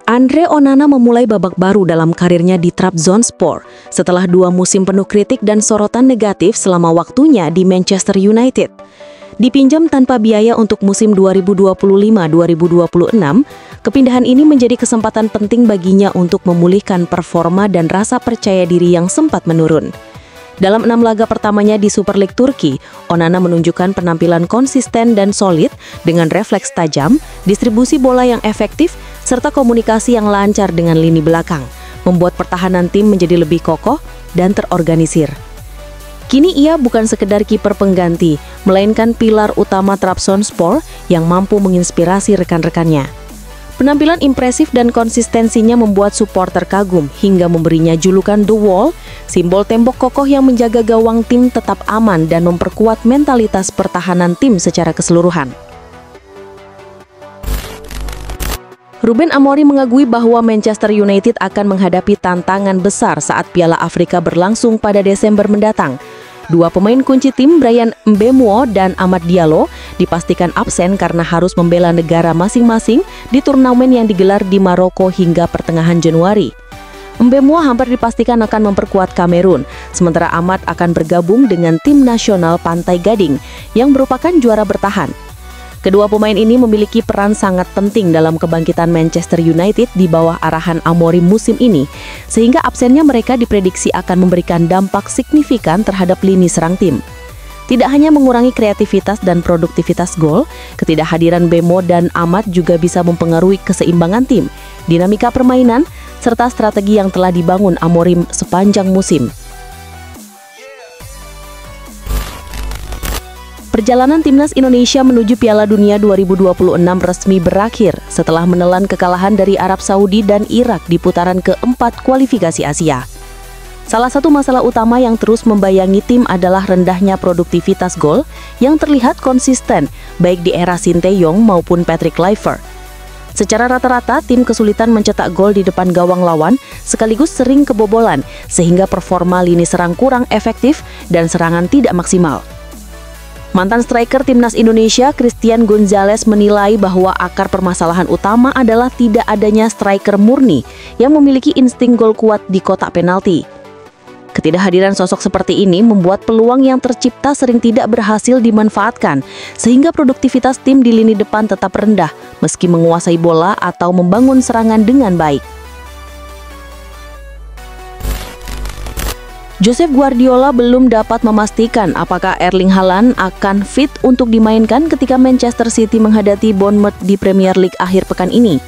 Andre Onana memulai babak baru dalam karirnya di Trabzonspor setelah 2 musim penuh kritik dan sorotan negatif selama waktunya di Manchester United. Dipinjam tanpa biaya untuk musim 2025-2026, kepindahan ini menjadi kesempatan penting baginya untuk memulihkan performa dan rasa percaya diri yang sempat menurun. Dalam 6 laga pertamanya di Super League Turki, Onana menunjukkan penampilan konsisten dan solid dengan refleks tajam, distribusi bola yang efektif, serta komunikasi yang lancar dengan lini belakang, membuat pertahanan tim menjadi lebih kokoh dan terorganisir. Kini ia bukan sekedar kiper pengganti, melainkan pilar utama Trabzonspor yang mampu menginspirasi rekan-rekannya. Penampilan impresif dan konsistensinya membuat supporter kagum hingga memberinya julukan The Wall, simbol tembok kokoh yang menjaga gawang tim tetap aman dan memperkuat mentalitas pertahanan tim secara keseluruhan. Ruben Amorim mengakui bahwa Manchester United akan menghadapi tantangan besar saat Piala Afrika berlangsung pada Desember mendatang. 2 pemain kunci tim, Bryan Mbeumo dan Amad Diallo, dipastikan absen karena harus membela negara masing-masing di turnamen yang digelar di Maroko hingga pertengahan Januari. Mbeumo hampir dipastikan akan memperkuat Kamerun, sementara Amad akan bergabung dengan tim nasional Pantai Gading yang merupakan juara bertahan. Kedua pemain ini memiliki peran sangat penting dalam kebangkitan Manchester United di bawah arahan Amorim musim ini, sehingga absennya mereka diprediksi akan memberikan dampak signifikan terhadap lini serang tim. Tidak hanya mengurangi kreativitas dan produktivitas gol, ketidakhadiran Mbeumo dan Amad juga bisa mempengaruhi keseimbangan tim, dinamika permainan, serta strategi yang telah dibangun Amorim sepanjang musim. Perjalanan timnas Indonesia menuju Piala Dunia 2026 resmi berakhir setelah menelan kekalahan dari Arab Saudi dan Irak di putaran keempat kualifikasi Asia. Salah satu masalah utama yang terus membayangi tim adalah rendahnya produktivitas gol yang terlihat konsisten baik di era Sinteyong maupun Patrick Kluivert. Secara rata-rata, tim kesulitan mencetak gol di depan gawang lawan sekaligus sering kebobolan sehingga performa lini serang kurang efektif dan serangan tidak maksimal. Mantan striker timnas Indonesia, Christian Gonzalez, menilai bahwa akar permasalahan utama adalah tidak adanya striker murni yang memiliki insting gol kuat di kotak penalti. Ketidakhadiran sosok seperti ini membuat peluang yang tercipta sering tidak berhasil dimanfaatkan, sehingga produktivitas tim di lini depan tetap rendah meski menguasai bola atau membangun serangan dengan baik. Josep Guardiola belum dapat memastikan apakah Erling Haaland akan fit untuk dimainkan ketika Manchester City menghadapi Bournemouth di Premier League akhir pekan ini.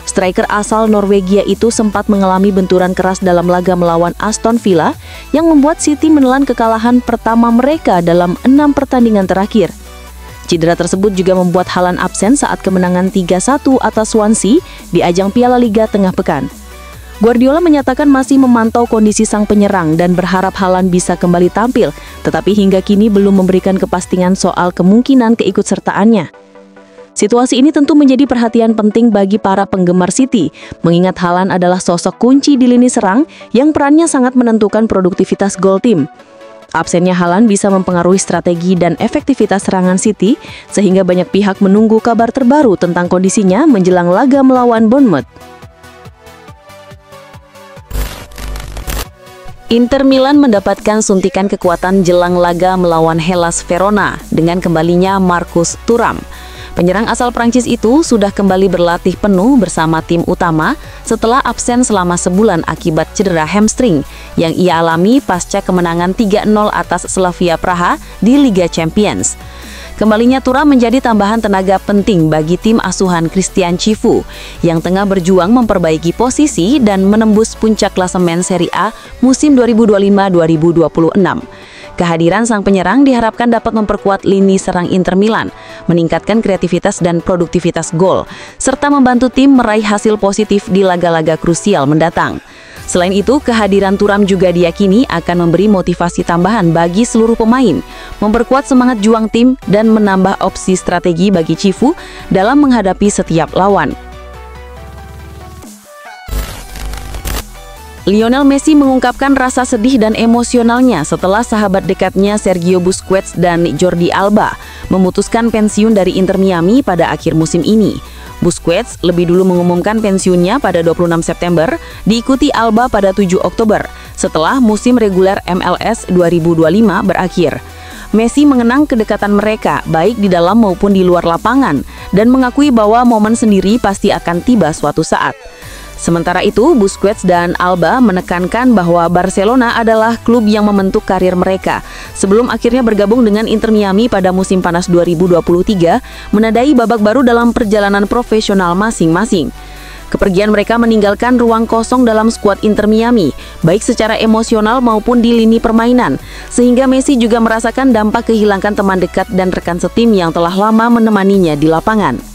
Striker asal Norwegia itu sempat mengalami benturan keras dalam laga melawan Aston Villa yang membuat City menelan kekalahan pertama mereka dalam 6 pertandingan terakhir. Cedera tersebut juga membuat Haaland absen saat kemenangan 3-1 atas Swansea di ajang Piala Liga tengah pekan. Guardiola menyatakan masih memantau kondisi sang penyerang dan berharap Haaland bisa kembali tampil, tetapi hingga kini belum memberikan kepastian soal kemungkinan keikutsertaannya. Situasi ini tentu menjadi perhatian penting bagi para penggemar City, mengingat Haaland adalah sosok kunci di lini serang yang perannya sangat menentukan produktivitas gol tim. Absennya Haaland bisa mempengaruhi strategi dan efektivitas serangan City, sehingga banyak pihak menunggu kabar terbaru tentang kondisinya menjelang laga melawan Bournemouth. Inter Milan mendapatkan suntikan kekuatan jelang laga melawan Hellas Verona dengan kembalinya Marcus Thuram. Penyerang asal Prancis itu sudah kembali berlatih penuh bersama tim utama setelah absen selama sebulan akibat cedera hamstring yang ia alami pasca kemenangan 3-0 atas Slavia Praha di Liga Champions. Kembalinya Thuram menjadi tambahan tenaga penting bagi tim asuhan Christian Chivu yang tengah berjuang memperbaiki posisi dan menembus puncak klasemen Serie A musim 2025-2026. Kehadiran sang penyerang diharapkan dapat memperkuat lini serang Inter Milan, meningkatkan kreativitas dan produktivitas gol, serta membantu tim meraih hasil positif di laga-laga krusial mendatang. Selain itu, kehadiran Thuram juga diyakini akan memberi motivasi tambahan bagi seluruh pemain, memperkuat semangat juang tim, dan menambah opsi strategi bagi Chivu dalam menghadapi setiap lawan. Lionel Messi mengungkapkan rasa sedih dan emosionalnya setelah sahabat dekatnya Sergio Busquets dan Jordi Alba memutuskan pensiun dari Inter Miami pada akhir musim ini. Busquets lebih dulu mengumumkan pensiunnya pada 26 September, diikuti Alba pada 7 Oktober, setelah musim reguler MLS 2025 berakhir. Messi mengenang kedekatan mereka, baik di dalam maupun di luar lapangan, dan mengakui bahwa momen sendiri pasti akan tiba suatu saat. Sementara itu, Busquets dan Alba menekankan bahwa Barcelona adalah klub yang membentuk karir mereka, sebelum akhirnya bergabung dengan Inter Miami pada musim panas 2023, menandai babak baru dalam perjalanan profesional masing-masing. Kepergian mereka meninggalkan ruang kosong dalam skuad Inter Miami, baik secara emosional maupun di lini permainan, sehingga Messi juga merasakan dampak kehilangan teman dekat dan rekan setim yang telah lama menemaninya di lapangan.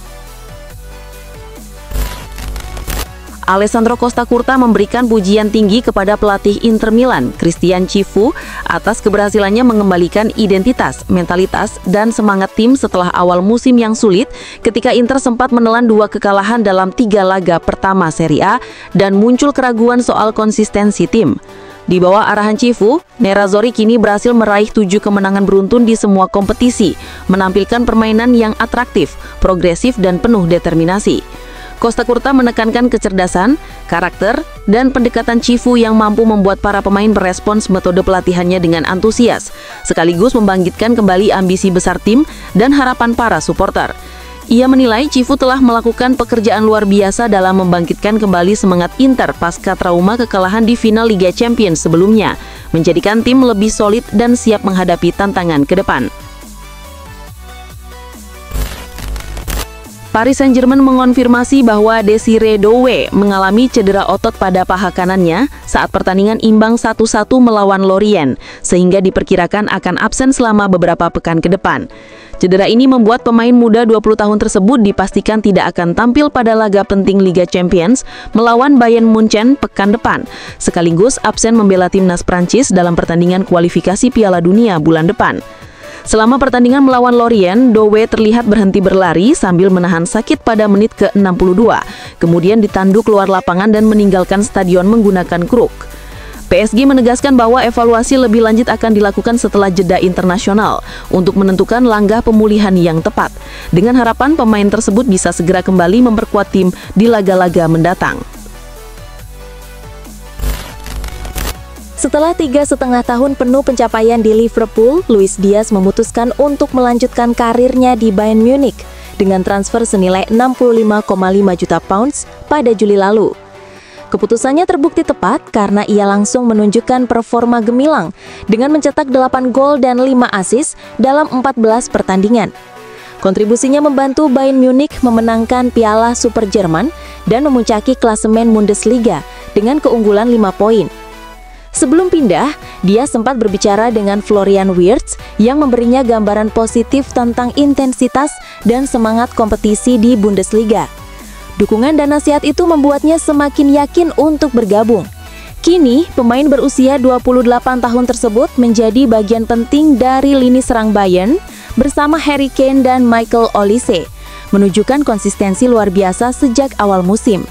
Alessandro Costa Curta memberikan pujian tinggi kepada pelatih Inter Milan, Christian Cifu, atas keberhasilannya mengembalikan identitas, mentalitas, dan semangat tim setelah awal musim yang sulit ketika Inter sempat menelan 2 kekalahan dalam 3 laga pertama Serie A dan muncul keraguan soal konsistensi tim. Di bawah arahan Cifu, Nerazzurri kini berhasil meraih 7 kemenangan beruntun di semua kompetisi, menampilkan permainan yang atraktif, progresif, dan penuh determinasi. Costa Curta menekankan kecerdasan, karakter, dan pendekatan Cifu yang mampu membuat para pemain merespons metode pelatihannya dengan antusias, sekaligus membangkitkan kembali ambisi besar tim dan harapan para supporter. Ia menilai Cifu telah melakukan pekerjaan luar biasa dalam membangkitkan kembali semangat Inter pasca trauma kekalahan di final Liga Champions sebelumnya, menjadikan tim lebih solid dan siap menghadapi tantangan ke depan. Paris Saint-Germain mengonfirmasi bahwa Desire Doué mengalami cedera otot pada paha kanannya saat pertandingan imbang 1-1 melawan Lorient, sehingga diperkirakan akan absen selama beberapa pekan ke depan. Cedera ini membuat pemain muda 20 tahun tersebut dipastikan tidak akan tampil pada laga penting Liga Champions melawan Bayern Munchen pekan depan, sekaligus absen membela timnas Prancis dalam pertandingan kualifikasi Piala Dunia bulan depan. Selama pertandingan melawan Lorient, Doué terlihat berhenti berlari sambil menahan sakit pada menit ke-62, kemudian ditanduk keluar lapangan dan meninggalkan stadion menggunakan kruk. PSG menegaskan bahwa evaluasi lebih lanjut akan dilakukan setelah jeda internasional untuk menentukan langkah pemulihan yang tepat, dengan harapan pemain tersebut bisa segera kembali memperkuat tim di laga-laga mendatang. Setelah 3,5 tahun penuh pencapaian di Liverpool, Luis Diaz memutuskan untuk melanjutkan karirnya di Bayern Munich dengan transfer senilai 65,5 juta pounds pada Juli lalu. Keputusannya terbukti tepat karena ia langsung menunjukkan performa gemilang dengan mencetak 8 gol dan 5 assist dalam 14 pertandingan. Kontribusinya membantu Bayern Munich memenangkan Piala Super Jerman dan memuncaki klasemen Bundesliga dengan keunggulan 5 poin. Sebelum pindah, dia sempat berbicara dengan Florian Wirtz yang memberinya gambaran positif tentang intensitas dan semangat kompetisi di Bundesliga. Dukungan dan nasihat itu membuatnya semakin yakin untuk bergabung. Kini, pemain berusia 28 tahun tersebut menjadi bagian penting dari lini serang Bayern bersama Harry Kane dan Michael Olise, menunjukkan konsistensi luar biasa sejak awal musim.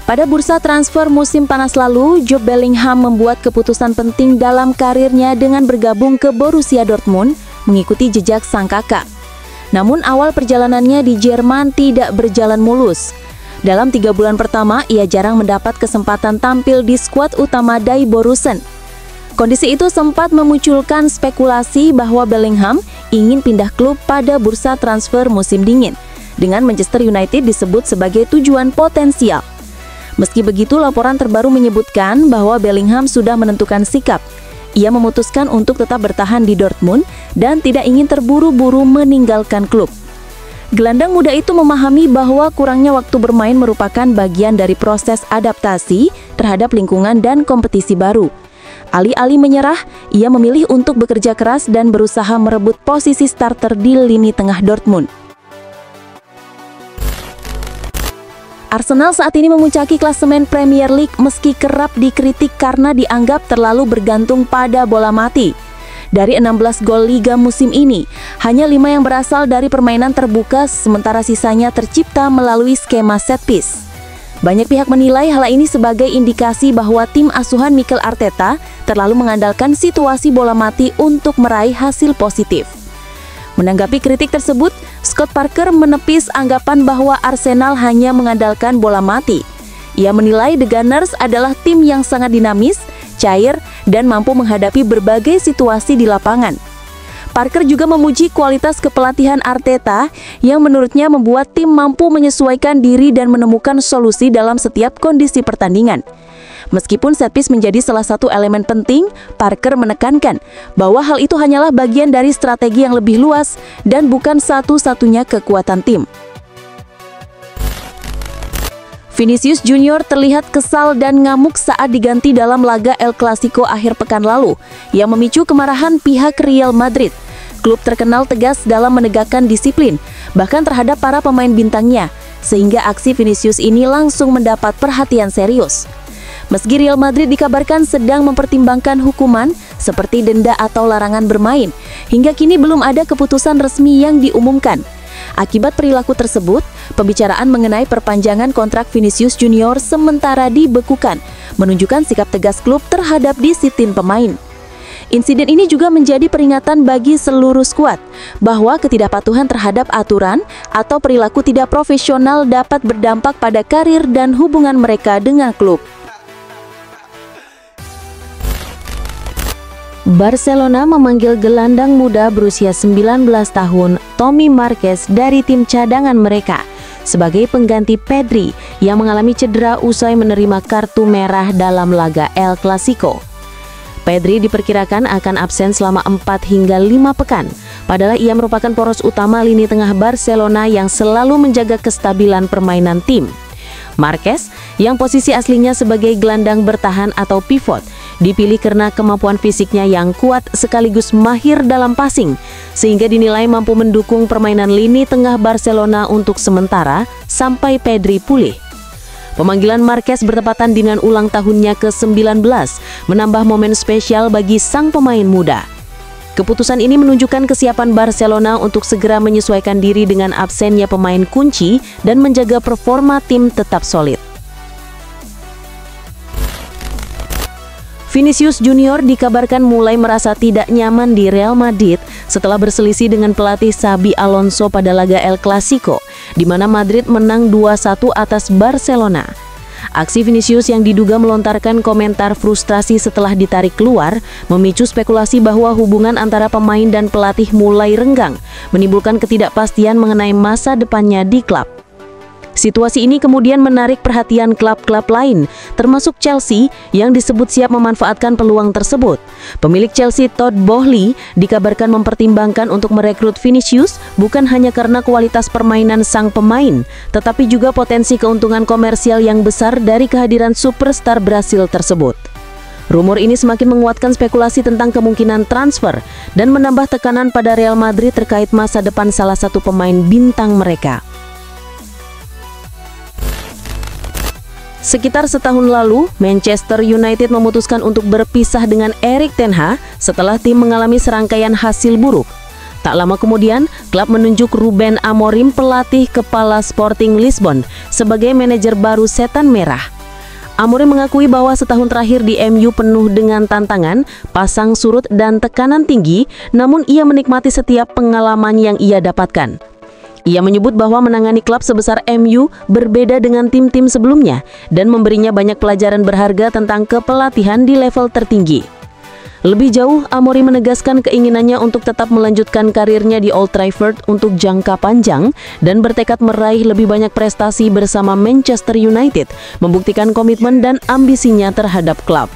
Pada bursa transfer musim panas lalu, Jude Bellingham membuat keputusan penting dalam karirnya dengan bergabung ke Borussia Dortmund, mengikuti jejak sang kakak. Namun awal perjalanannya di Jerman tidak berjalan mulus. Dalam 3 bulan pertama, ia jarang mendapat kesempatan tampil di skuad utama Die Borussen. Kondisi itu sempat memunculkan spekulasi bahwa Bellingham ingin pindah klub pada bursa transfer musim dingin, dengan Manchester United disebut sebagai tujuan potensial. Meski begitu, laporan terbaru menyebutkan bahwa Bellingham sudah menentukan sikap. Ia memutuskan untuk tetap bertahan di Dortmund dan tidak ingin terburu-buru meninggalkan klub. Gelandang muda itu memahami bahwa kurangnya waktu bermain merupakan bagian dari proses adaptasi terhadap lingkungan dan kompetisi baru. Alih-alih menyerah, ia memilih untuk bekerja keras dan berusaha merebut posisi starter di lini tengah Dortmund. Arsenal saat ini memuncaki klasemen Premier League meski kerap dikritik karena dianggap terlalu bergantung pada bola mati. Dari 16 gol Liga musim ini, hanya 5 yang berasal dari permainan terbuka, sementara sisanya tercipta melalui skema set piece. Banyak pihak menilai hal ini sebagai indikasi bahwa tim asuhan Mikel Arteta terlalu mengandalkan situasi bola mati untuk meraih hasil positif. Menanggapi kritik tersebut, Scott Parker menepis anggapan bahwa Arsenal hanya mengandalkan bola mati. Ia menilai The Gunners adalah tim yang sangat dinamis, cair, dan mampu menghadapi berbagai situasi di lapangan. Parker juga memuji kualitas kepelatihan Arteta yang menurutnya membuat tim mampu menyesuaikan diri dan menemukan solusi dalam setiap kondisi pertandingan. Meskipun set piece menjadi salah satu elemen penting, Parker menekankan bahwa hal itu hanyalah bagian dari strategi yang lebih luas dan bukan satu-satunya kekuatan tim. Vinicius Junior terlihat kesal dan ngamuk saat diganti dalam laga El Clasico akhir pekan lalu, yang memicu kemarahan pihak Real Madrid. Klub terkenal tegas dalam menegakkan disiplin, bahkan terhadap para pemain bintangnya, sehingga aksi Vinicius ini langsung mendapat perhatian serius. Meski Real Madrid dikabarkan sedang mempertimbangkan hukuman seperti denda atau larangan bermain, hingga kini belum ada keputusan resmi yang diumumkan. Akibat perilaku tersebut, pembicaraan mengenai perpanjangan kontrak Vinicius Junior sementara dibekukan, menunjukkan sikap tegas klub terhadap disiplin pemain. Insiden ini juga menjadi peringatan bagi seluruh skuad bahwa ketidakpatuhan terhadap aturan atau perilaku tidak profesional dapat berdampak pada karir dan hubungan mereka dengan klub. Barcelona memanggil gelandang muda berusia 19 tahun Tommy Marquez dari tim cadangan mereka sebagai pengganti Pedri yang mengalami cedera usai menerima kartu merah dalam laga El Clasico. Pedri diperkirakan akan absen selama 4 hingga 5 pekan, padahal ia merupakan poros utama lini tengah Barcelona yang selalu menjaga kestabilan permainan tim. Marquez, yang posisi aslinya sebagai gelandang bertahan atau pivot, dipilih karena kemampuan fisiknya yang kuat sekaligus mahir dalam passing, sehingga dinilai mampu mendukung permainan lini tengah Barcelona untuk sementara sampai Pedri pulih. Pemanggilan Marquez bertepatan dengan ulang tahunnya ke-19, menambah momen spesial bagi sang pemain muda. Keputusan ini menunjukkan kesiapan Barcelona untuk segera menyesuaikan diri dengan absennya pemain kunci dan menjaga performa tim tetap solid. Vinicius Junior dikabarkan mulai merasa tidak nyaman di Real Madrid setelah berselisih dengan pelatih Xabi Alonso pada laga El Clasico, di mana Madrid menang 2-1 atas Barcelona. Aksi Vinicius yang diduga melontarkan komentar frustrasi setelah ditarik keluar memicu spekulasi bahwa hubungan antara pemain dan pelatih mulai renggang, menimbulkan ketidakpastian mengenai masa depannya di klub. Situasi ini kemudian menarik perhatian klub-klub lain, termasuk Chelsea yang disebut siap memanfaatkan peluang tersebut. Pemilik Chelsea Todd Boehly dikabarkan mempertimbangkan untuk merekrut Vinicius bukan hanya karena kualitas permainan sang pemain, tetapi juga potensi keuntungan komersial yang besar dari kehadiran superstar Brasil tersebut. Rumor ini semakin menguatkan spekulasi tentang kemungkinan transfer dan menambah tekanan pada Real Madrid terkait masa depan salah satu pemain bintang mereka. Sekitar setahun lalu, Manchester United memutuskan untuk berpisah dengan Erik ten Hag setelah tim mengalami serangkaian hasil buruk. Tak lama kemudian, klub menunjuk Ruben Amorim, pelatih kepala Sporting Lisbon, sebagai manajer baru Setan Merah. Amorim mengakui bahwa setahun terakhir di MU penuh dengan tantangan, pasang surut dan tekanan tinggi, namun ia menikmati setiap pengalaman yang ia dapatkan. Ia menyebut bahwa menangani klub sebesar MU berbeda dengan tim-tim sebelumnya dan memberinya banyak pelajaran berharga tentang kepelatihan di level tertinggi. Lebih jauh, Amorim menegaskan keinginannya untuk tetap melanjutkan karirnya di Old Trafford untuk jangka panjang dan bertekad meraih lebih banyak prestasi bersama Manchester United, membuktikan komitmen dan ambisinya terhadap klub.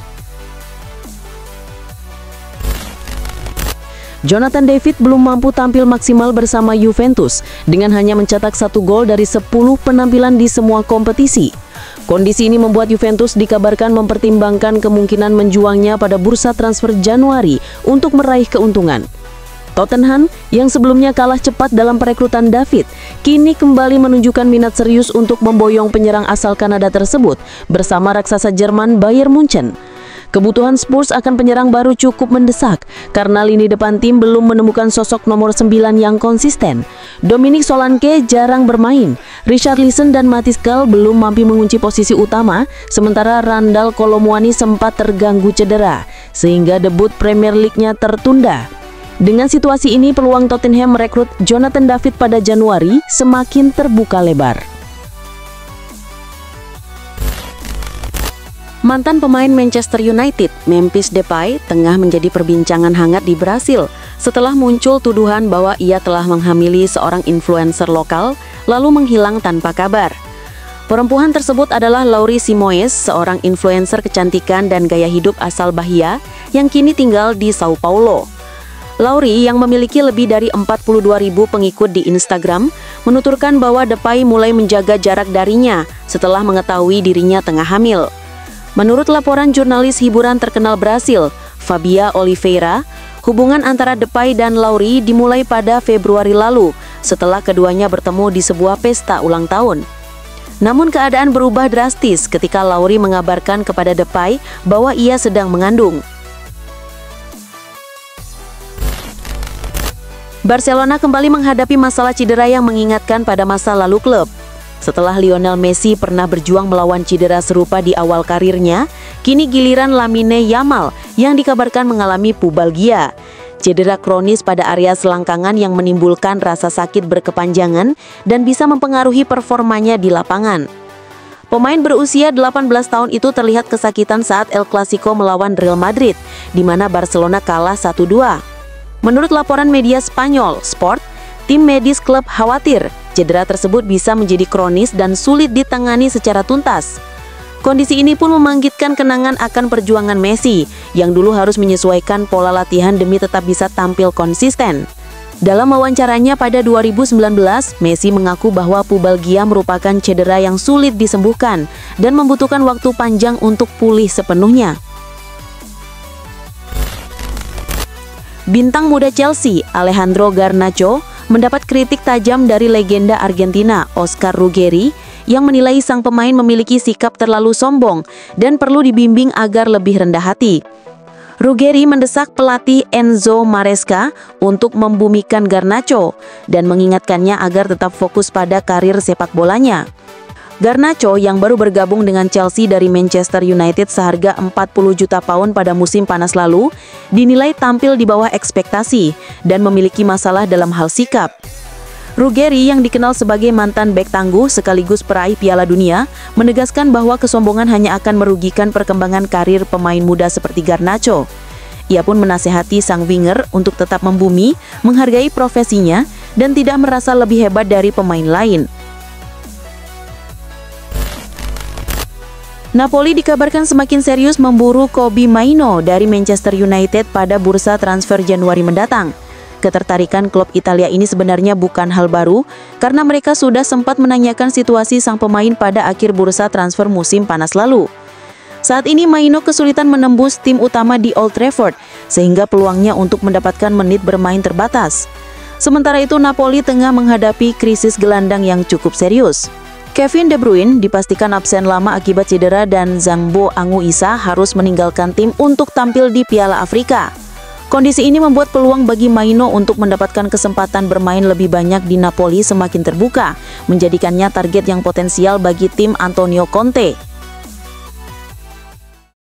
Jonathan David belum mampu tampil maksimal bersama Juventus dengan hanya mencetak 1 gol dari 10 penampilan di semua kompetisi. Kondisi ini membuat Juventus dikabarkan mempertimbangkan kemungkinan menjuangnya pada bursa transfer Januari untuk meraih keuntungan. Tottenham yang sebelumnya kalah cepat dalam perekrutan David, kini kembali menunjukkan minat serius untuk memboyong penyerang asal Kanada tersebut bersama raksasa Jerman Bayern Munchen. Kebutuhan Spurs akan penyerang baru cukup mendesak karena lini depan tim belum menemukan sosok nomor 9 yang konsisten. Dominic Solanke jarang bermain, Richarlison dan Mathys Gal belum mampu mengunci posisi utama, sementara Randal Kolo Muani sempat terganggu cedera, sehingga debut Premier League-nya tertunda. Dengan situasi ini, peluang Tottenham merekrut Jonathan David pada Januari semakin terbuka lebar. Mantan pemain Manchester United, Memphis Depay, tengah menjadi perbincangan hangat di Brasil setelah muncul tuduhan bahwa ia telah menghamili seorang influencer lokal lalu menghilang tanpa kabar. Perempuan tersebut adalah Lauri Simoes, seorang influencer kecantikan dan gaya hidup asal Bahia yang kini tinggal di Sao Paulo. Lauri yang memiliki lebih dari 42.000 pengikut di Instagram menuturkan bahwa Depay mulai menjaga jarak darinya setelah mengetahui dirinya tengah hamil. Menurut laporan jurnalis hiburan terkenal Brasil, Fabia Oliveira, hubungan antara Depay dan Lauri dimulai pada Februari lalu setelah keduanya bertemu di sebuah pesta ulang tahun. Namun keadaan berubah drastis ketika Lauri mengabarkan kepada Depay bahwa ia sedang mengandung. Barcelona kembali menghadapi masalah cedera yang mengingatkan pada masa lalu klub. Setelah Lionel Messi pernah berjuang melawan cedera serupa di awal karirnya, kini giliran Lamine Yamal yang dikabarkan mengalami pubalgia, cedera kronis pada area selangkangan yang menimbulkan rasa sakit berkepanjangan dan bisa mempengaruhi performanya di lapangan. Pemain berusia 18 tahun itu terlihat kesakitan saat El Clasico melawan Real Madrid, di mana Barcelona kalah 1-2. Menurut laporan media Spanyol, Sport, tim medis klub khawatir cedera tersebut bisa menjadi kronis dan sulit ditangani secara tuntas. Kondisi ini pun membangkitkan kenangan akan perjuangan Messi, yang dulu harus menyesuaikan pola latihan demi tetap bisa tampil konsisten. Dalam wawancaranya pada 2019, Messi mengaku bahwa pubalgia merupakan cedera yang sulit disembuhkan dan membutuhkan waktu panjang untuk pulih sepenuhnya. Bintang muda Chelsea, Alejandro Garnacho, mendapat kritik tajam dari legenda Argentina, Oscar Ruggeri, yang menilai sang pemain memiliki sikap terlalu sombong dan perlu dibimbing agar lebih rendah hati. Ruggeri mendesak pelatih Enzo Maresca untuk membumikan Garnacho dan mengingatkannya agar tetap fokus pada karir sepak bolanya. Garnacho yang baru bergabung dengan Chelsea dari Manchester United seharga 40 juta pound pada musim panas lalu, dinilai tampil di bawah ekspektasi dan memiliki masalah dalam hal sikap. Ruggeri yang dikenal sebagai mantan bek tangguh sekaligus peraih Piala Dunia, menegaskan bahwa kesombongan hanya akan merugikan perkembangan karir pemain muda seperti Garnacho. Ia pun menasehati sang winger untuk tetap membumi, menghargai profesinya, dan tidak merasa lebih hebat dari pemain lain. Napoli dikabarkan semakin serius memburu Kobbie Mainoo dari Manchester United pada bursa transfer Januari mendatang. Ketertarikan klub Italia ini sebenarnya bukan hal baru, karena mereka sudah sempat menanyakan situasi sang pemain pada akhir bursa transfer musim panas lalu. Saat ini Mainoo kesulitan menembus tim utama di Old Trafford, sehingga peluangnya untuk mendapatkan menit bermain terbatas. Sementara itu Napoli tengah menghadapi krisis gelandang yang cukup serius. Kevin De Bruyne dipastikan absen lama akibat cedera dan Zangbo Anguissa harus meninggalkan tim untuk tampil di Piala Afrika. Kondisi ini membuat peluang bagi Mainoo untuk mendapatkan kesempatan bermain lebih banyak di Napoli semakin terbuka, menjadikannya target yang potensial bagi tim Antonio Conte.